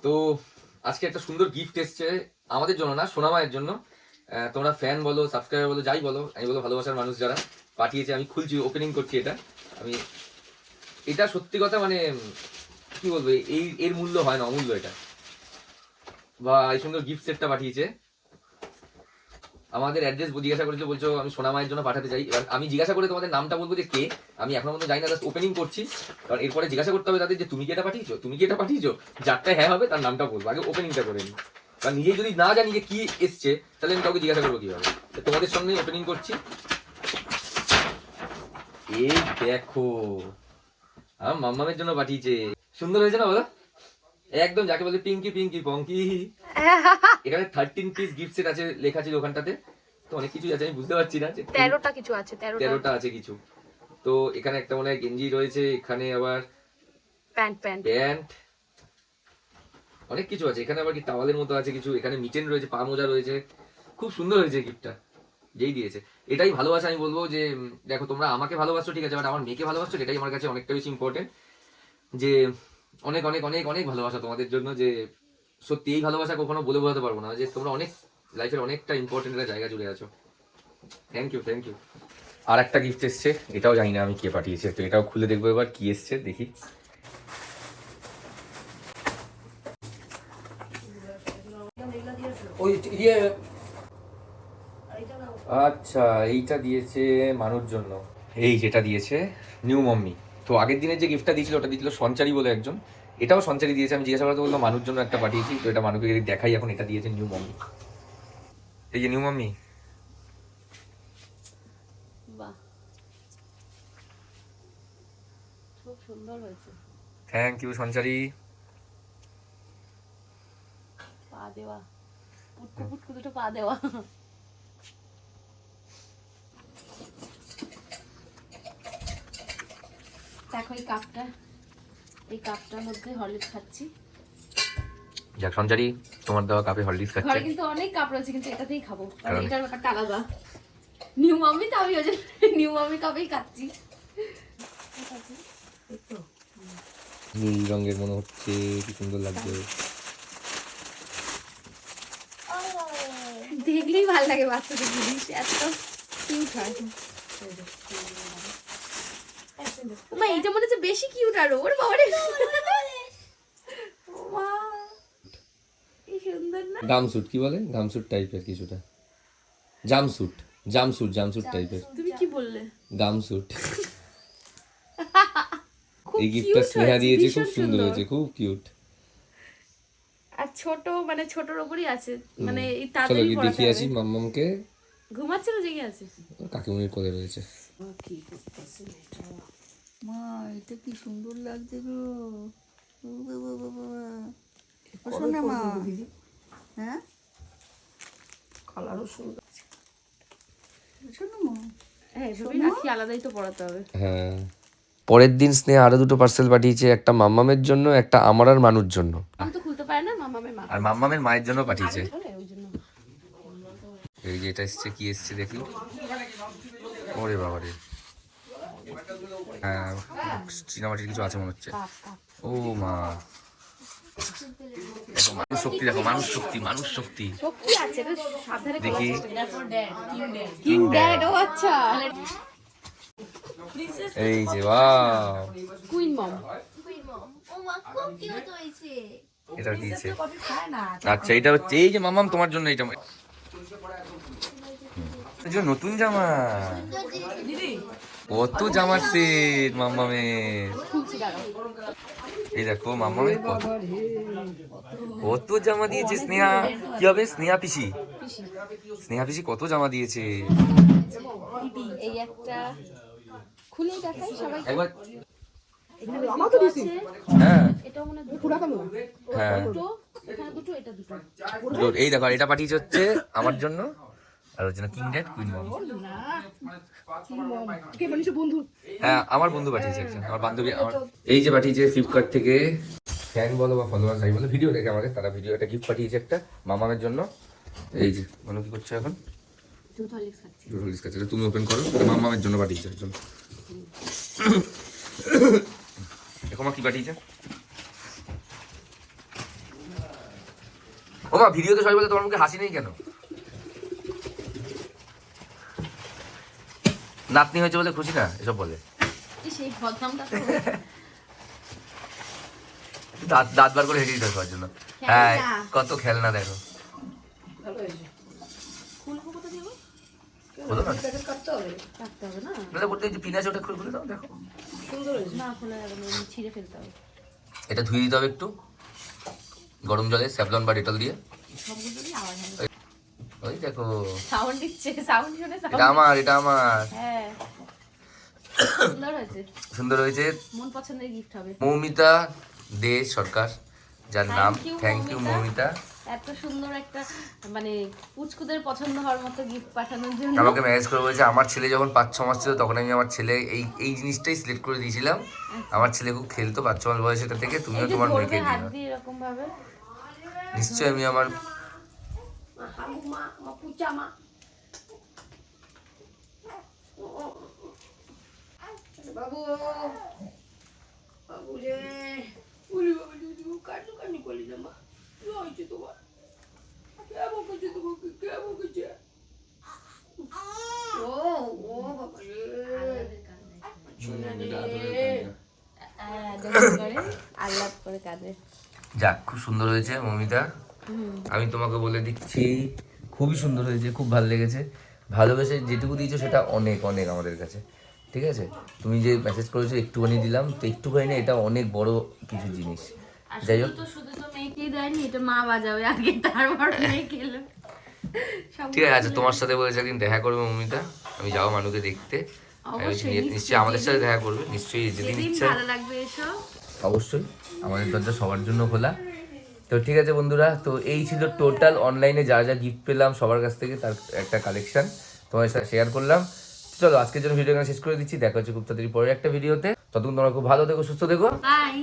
তো আজকে একটা সুন্দর গিফট এসছে আমাদের জন্য না, সোনামায়ের জন্য। তোমরা ফ্যান বলো, সাবস্ক্রাইবার বলো, যাই বলো, আমি বলো ভালোবাসার মানুষ যারা পাঠিয়েছে, আমি খুলছি, ওপেনিং করছি। এটা সত্যি কথা, মানে কি বলবো, এর মূল্য হয় না, অমূল্য এটা। বা এই সুন্দর গিফট সেটটা পাঠিয়েছে। আমাদের অ্যাড্রেস জিজ্ঞাসা করেছো, বলছো আমি সোনামায়ের জন্য পাঠাতে চাই। এবার আমি জিজ্ঞাসা করে তোমাদের নামটা বলবো যে কে, আমি এখনো পর্যন্ত জানি না, জাস্ট ওপেনিং করছি। কারণ এরপরে জিজ্ঞাসা করতে হবে তাদের যে তুমি কি এটা পাঠিয়েছো, তুমি কি এটা পাঠিয়েছো। যারটা হ্যাঁ হবে তার নামটা বলবো, আগে ওপেনিংটা করে নিই। কারণ নিজেই যদি না জানি যে কি এসছে, তাহলে আমি কাউকে জিজ্ঞাসা করবো কিভাবে। তোমাদের সঙ্গে ওপেনিং করছি। এই দেখো, আমার মাম্মামের জন্য পাঠিয়েছে। সুন্দর হয়েছে না বলো? একদম যাকে বলে পিঙ্কি পিঙ্কি পঙ্কি। এখানে 13 পিস গিফট সেট আছে, লেখা আছে ওখানটাতে। তো অনেক কিছুই আছে, আমি বুঝতে পারছি না যে 13টা কিছু আছে, 13টা আছে কিছু। তো এখানে একটা মনে হয় গেঞ্জি রয়েছে, এখানে আবার প্যান্ট অনেক কিছু আছে। এখানে আবার কি টাওয়ালের মতো আছে কিছু, এখানে মিটেন রয়েছে, পা মোজা রয়েছে। খুব সুন্দর হয়েছে গিফটটা, যেই দিয়েছে। এটাই ভালোবাসা। আমি বলবো যে দেখো, তোমরা আমাকে ভালোবাসছো ঠিক আছে, বাট আমার মেয়েকে ভালোবাসছো, এটাই আমার কাছে অনেকটা বেশি ইম্পর্টেন্ট। যে অনেক অনেক অনেক অনেক ভালোবাসা তোমাদের জন্য, যে সত্যি এই ভালোবাসা কখনো বলে বোঝাতে পারবো না, যে তোমরা অনেক লাইফের অনেকটা ইম্পর্টেন্ট একটা জায়গা জুড়ে আছো। Thank you, thank you. আর একটা গিফট এসছে, এটাও জানি না আমি কে পাঠিয়েছে, তো এটাও খুলে দেখবো এবার কি এসছে, দেখি। আচ্ছা, এইটা দিয়েছে মানুর জন্য। এই যেটা দিয়েছে নিউ মম্মি। তো আগের দিনের যে গিফটটা দিয়েছিল ওটা দিয়েছিল সঞ্চারী বলে একজন, এটাও সঞ্চারী দিয়েছে। আমি জিজ্ঞাসা করতে বললাম মানুর জন্য একটা পাঠিয়েছি, তো এটা মানুকে দেখাই এখন। এটা দিয়েছে নিউ মম্মি, এই যে নিউ মম্মি। বাহ, খুব সুন্দর হয়েছে। থ্যাংক ইউ সঞ্চারী। পা দেওয়া, পুটকু পুটকু দুটো পা দেওয়া। দেখো এই কাপটার মধ্যে হরলিক্স খাচ্ছি। যাক সঞ্চারী, তোমার দেওয়া কাপে হরলিক্স খাচ্ছে। ঘরে কিন্তু অনেক কাপ রয়েছে, কিন্তু এটাতেই খাবো, কারণ এটার ব্যাপারটা আলাদা। নিউ মাম্মি তো আমি ওই জন্য নিউ মাম্মি কাপেই খাচ্ছি। নীল রঙের মনে হচ্ছে, কি সুন্দর লাগছে। দেখলেই ভালো লাগে বাচ্চাদের জিনিস, এত কিউট হয়। মা এটা মনে হচ্ছে বেশি কিউট আরো, ওর বাবারে। মা কি সুন্দর না। গামস্যুট কি বলে, গামস্যুট টাইপের কিছুটা, জামস্যুট জামস্যুট জামস্যুট টাইপের। তুমি কি বললে? গামস্যুট। খুব এই গিফটটা কিউট স্নেহা হয়েছে, দিয়েছে, খুব ভীষণ সুন্দর হয়েছে, খুব কিউট। আর ছোট, মানে ছোটর উপরই আছে, মানে এই চলো তাড়াতাড়ি কি পড়াতে দেখি আসি হবে। মাম্মামকে। ঘুমাচ্ছে না, জেগে আছে? কাকিমুনির কোলে রয়েছে। কি করতেছে এটা? মা এটা কি সুন্দর লাগছে গো। ও বাবা বাবা, শোনা মা। হ্যাঁ, কালারও সুন্দর। শোনো মা, হ্যাঁ সবই রাখি, আলাদাই তো পড়াতে হবে। হ্যাঁ। পরের দিন স্নেহা আরো দুটো পার্সেল পাঠিয়েছে, একটা মাম্মামের জন্য, একটা আমার আর মানুর জন্য। আমি তো খুলতে পারে না, মামামের মা আর মাম্মামের মায়ের জন্য পাঠিয়েছে। ওই জন্য। এই যে এটা এসছে, কি এসছে দেখি। ওরে বাবা রে, হ্যাঁ চীনামাটির কিছু আছে মনে হচ্ছে। ও মা, দেখো মানুষ শক্তি, দেখো মানুষ শক্তি, মানুষ শক্তি। শক্তি আছে, এটা সাবধানে দেখি। King dad. ও আচ্ছা, এই যে ওয়াও, কুইন মম। এটা দিয়েছে। আচ্ছা এটা হচ্ছে, এই যে মামাম তোমার জন্য, এটা এই যে নতুন জামা, কত জামার সেট মামামের। এই দেখো মামামের কত জামা দিয়েছে স্নেহা। কি হবে, স্নেহা পিসি, স্নেহা পিসি কত জামা দিয়েছে। এই একটা খুলে দেখাই সবাই একবার। আমার তো দিছি। হ্যাঁ এটাও মনে হয় পুরো কালো। হ্যাঁ, দুটো, এখানে দুটো, এটা দুটো। এই দেখো, আর এটা পাঠিয়েছে হচ্ছে আমার জন্য, আর ওর জন্য কিং ড্যাড কুইন মম। কে বানিয়েছে? বন্ধু। হ্যাঁ আমার বন্ধু পাঠিয়েছে একজন, আমার বান্ধবী। আমার এই যে পাঠিয়েছে ফ্লিপকার্ট থেকে, ফ্যান বলো বা ফলোয়ার যাই বলো, ভিডিও দেখে আমাকে, তারা ভিডিও একটা গিফট পাঠিয়েছে একটা মামামের জন্য। এই যে বলো কি করছো এখন? দুটো হরলিক্স খাচ্ছি। দুটো হরলিক্স খাচ্ছে, তুমি ওপেন করো। মামামের জন্য পাঠিয়েছে একজন। দেখো মা কি পাঠিয়েছে। মা ভিডিওতে সবাই বলে তোমার মুখে হাসি নেই কেন? নাতনি হয়েছে বলে খুশি না এসব বলে। সেই বদনামটা তো দাঁত বার করে হেঁটে দিতে সবার জন্য। হ্যাঁ কত খেলনা দেখো। খুলবো কোথা দেবো? বলো না কাটতে হবে না? দাদা বলতে যে পিন আছে ওটা খুলে দাও দেখো। না খোলা যাবে না, এমনি ছিঁড়ে ফেলতে হবে। এটা ধুয়ে দিতে হবে একটু গরম জলে স্যাভলন বা ডেটল দিয়ে। সবগুলোরই আওয়াজ হবে। ওই দেখো সাউন্ড দিচ্ছে, সাউন্ড শুনে এটা আমার, এটা আমার। হ্যাঁ সুন্দর হয়েছে, সুন্দর হয়েছে। মন পছন্দের গিফট হবে। মৌমিতা দে সরকার যার নাম। Thank you, thank you Moumita. এত সুন্দর একটা মানে পুচকুদের পছন্দ হওয়ার মতো গিফট পাঠানোর জন্য। আমাকে ম্যানেজ করে বলেছে। আমার ছেলে যখন 5-6 মাস ছিল তখন আমি আমার ছেলে এই জিনিসটাই সিলেক্ট করে দিয়েছিলাম। আমার ছেলে খুব খেলতো 5-6 মাস বয়সে, এটা থেকে তুমিও এই যে তোমার ধরবে মেয়েকে হাত দিও। দিয়ে এরকম ভাবে। নিশ্চয়ই আমি আমার বাবু বাবু রে উলি বাবু তুই কাটু কানি করলি না মা কি হয়েছে তোমার কে বকেছে তোমাকে কে বকেছে ও ও বাবা রে আল্লাহ করে কাঁদে। যাক খুব সুন্দর হয়েছে মৌমিতা। আমি তোমাকে বলে দিচ্ছি খুবই সুন্দর হয়েছে, খুব ভালো লেগেছে। ভালোবেসে যেটুকু দিয়েছো সেটা অনেক অনেক আমাদের কাছে। ঠিক আছে, তুমি যে মেসেজ করেছো একটুখানি দিলাম, তো একটুখানি না, এটা অনেক বড় কিছু জিনিস। যাই হোক শুধু তো মেয়েকেই দেয়নি, এটা মা বাজাবে আগে, তারপর মেয়ে খেলো। ঠিক আছে। আচ্ছা তোমার সাথে বলেছে একদিন দেখা করবে মৌমিতা, আমি যাবো মানুকে দেখতে। নিশ্চয়ই আমাদের সাথে দেখা করবে, নিশ্চয়ই যেদিন ইচ্ছা। ভালো লাগবে এসো অবশ্যই আমাদের দরজা সবার জন্য খোলা। তো ঠিক আছে বন্ধুরা, তো এই ছিল টোটাল অনলাইনে যা যা গিফট পেলাম সবার কাছ থেকে, তার একটা কালেকশন তোমাদের সাথে শেয়ার করলাম। চলো আজকের জন্য ভিডিও শেষ করে দিচ্ছি। দেখা হচ্ছে খুব তাড়াতাড়ি পরের একটা ভিডিওতে। ততক্ষণ তোমরা খুব ভালো থেকো, সুস্থ থেকো। বাই।